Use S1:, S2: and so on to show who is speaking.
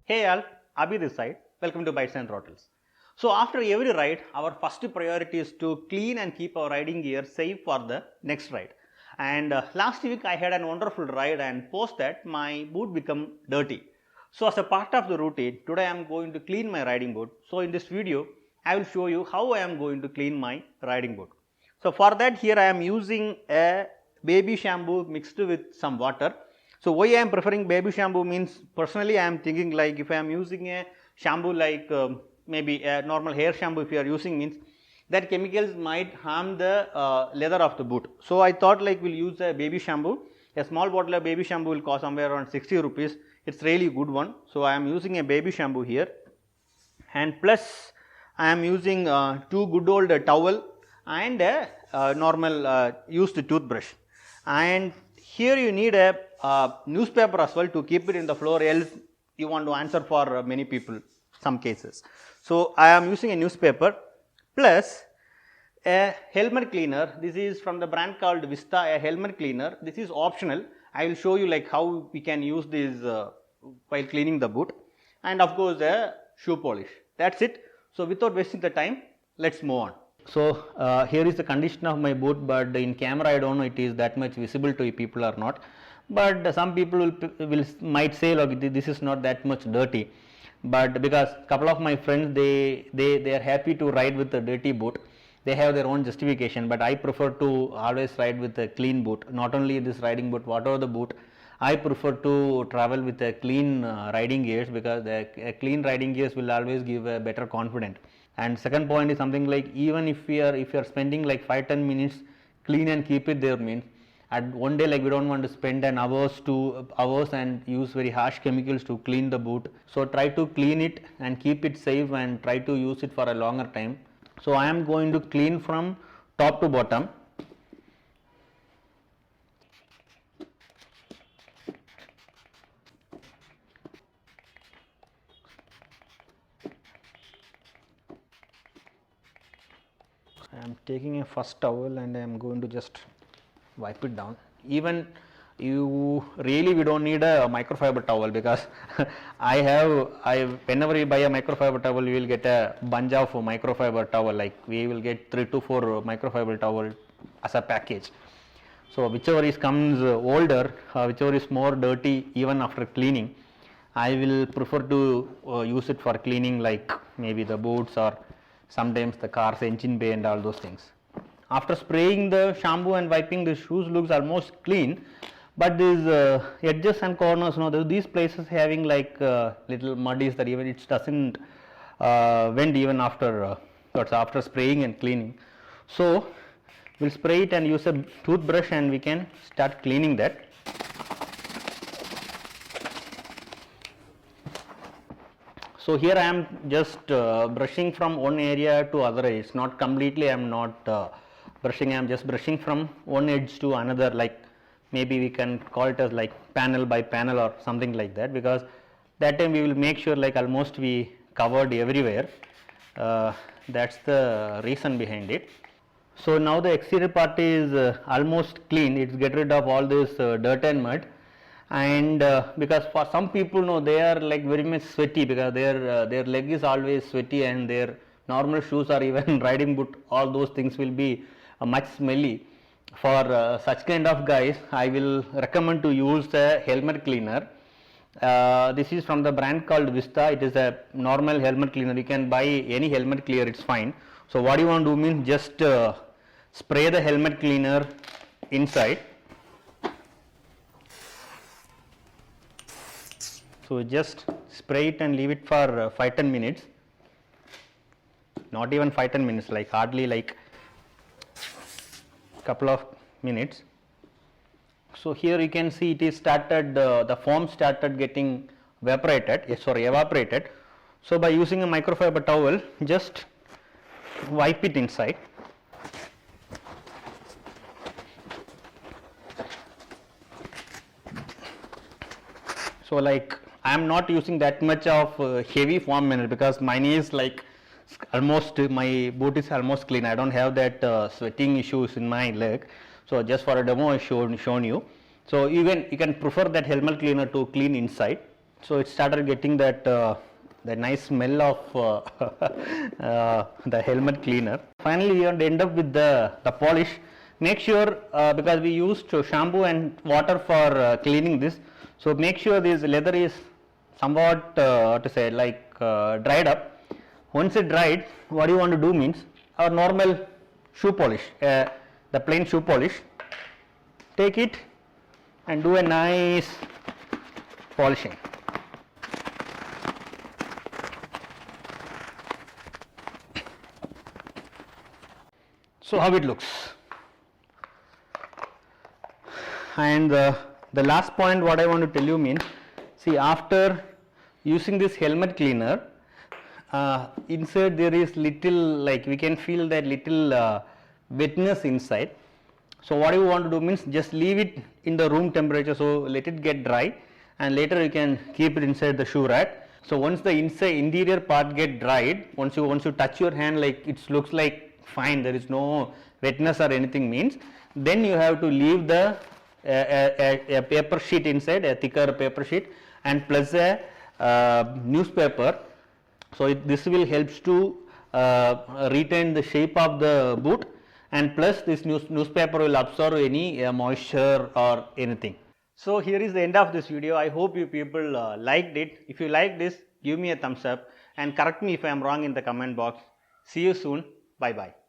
S1: Hey all, Abhi this side. Welcome to Bites and Throttles. So after every ride, our first priority is to clean and keep our riding gear safe for the next ride. And last week I had a wonderful ride, and post that my boot become dirty. So as a part of the routine, today I am going to clean my riding boot. So in this video, I will show you how I am going to clean my riding boot. So for that, here I am using a baby shampoo mixed with some water. So why I am preferring baby shampoo means, personally I am thinking like if I am using a shampoo like maybe a normal hair shampoo, if you are using, means that chemicals might harm the leather of the boot. So I thought like we'll use a baby shampoo. A small bottle of baby shampoo will cost somewhere around 60 rupees. It's really good one. So I am using a baby shampoo here, and plus I am using two good old towel and a normal used toothbrush. And here you need a newspaper as well to keep it in the floor, else you want to answer for many people some cases. So I am using a newspaper plus a helmet cleaner. This is from the brand called Vista, a helmet cleaner. This is optional. I will show you like how we can use this while cleaning the boot, and of course a shoe polish. That's it. So without wasting the time, let's move on. So here is the condition of my boot, but in camera I don't know it is that much visible to people or not. But some people might say like this is not that much dirty. But because couple of my friends they are happy to ride with a dirty boot, they have their own justification. But I prefer to always ride with a clean boot. Not only this riding boot, whatever the boot, I prefer to travel with a clean riding gears, because a clean riding gears will always give a better confidence. And second point is something like, even if you are spending like 5-10 minutes clean and keep it there, means at one day like we don't want to spend an hours, 2 hours and use very harsh chemicals to clean the boot. So try to clean it and keep it safe and try to use it for a longer time. So I am going to clean from top to bottom. I am taking a first towel and I am going to just wipe it down. Even we don't need a microfiber towel, because whenever you buy a microfiber towel, you will get a bunch of microfiber towel. Like we will get 3 to 4 microfiber towel as a package. So whichever comes older, whichever is more dirty, even after cleaning, I will prefer to use it for cleaning, like maybe the boots or sometimes the car's engine bay and all those things. After spraying the shampoo and wiping, the shoes looks almost clean, but these edges and corners, these places having like little mud is that even it doesn't went even after after spraying and cleaning. So we'll spray it and use a toothbrush and we can start cleaning that. So here I am just brushing from one area to other edge. It's not completely, I am not brushing, I am just brushing from one edge to another, like maybe we can call it as like panel by panel or something like that, because that time we will make sure like almost we covered everywhere. That's the reason behind it. So now the exterior part is almost clean. It's get rid of all this dirt and mud. And because for some people, they are like very much sweaty, because their leg is always sweaty, and their normal shoes or even riding boot, all those things will be much smelly. For such kind of guys, I will recommend to use a helmet cleaner. This is from the brand called Vista. It is a normal helmet cleaner. You can buy any helmet cleaner, it's fine. So what you want to do means just spray the helmet cleaner inside. So just spray it and leave it for 5-10 minutes. Not even 5-10 minutes, like hardly like couple of minutes. So here you can see it is started, the foam started getting evaporated. So by using a microfiber towel, just wipe it inside. So like I am not using that much of heavy foam mineral, because mine is like almost my boot is almost clean. I don't have that sweating issues in my leg. So just for a demo I shown you. So even you can prefer that helmet cleaner to clean inside. So it started getting that the nice smell of the helmet cleaner. Finally we end up with the polish. Make sure because we used shampoo and water for cleaning this, so make sure this leather is somewhat dried up. Once it dried, what you want to do means our normal shoe polish, the plain shoe polish, take it and do a nice polishing. So how it looks. And the last point what I want to tell you means, see, after using this helmet cleaner, inside there is little, like we can feel that little wetness inside. So what you want to do means just leave it in the room temperature, so let it get dry, and later you can keep it inside the shoe rack. So once the interior part get dried, once you touch your hand, like it looks like fine, there is no wetness or anything means, then you have to leave the a paper sheet inside, a thicker paper sheet, and plus a newspaper. So this will helps to retain the shape of the boot, and plus this newspaper will absorb any moisture or anything. So here is the end of this video. I hope you people liked it. If you like this, give me a thumbs up and correct me if I am wrong in the comment box. See you soon. Bye bye.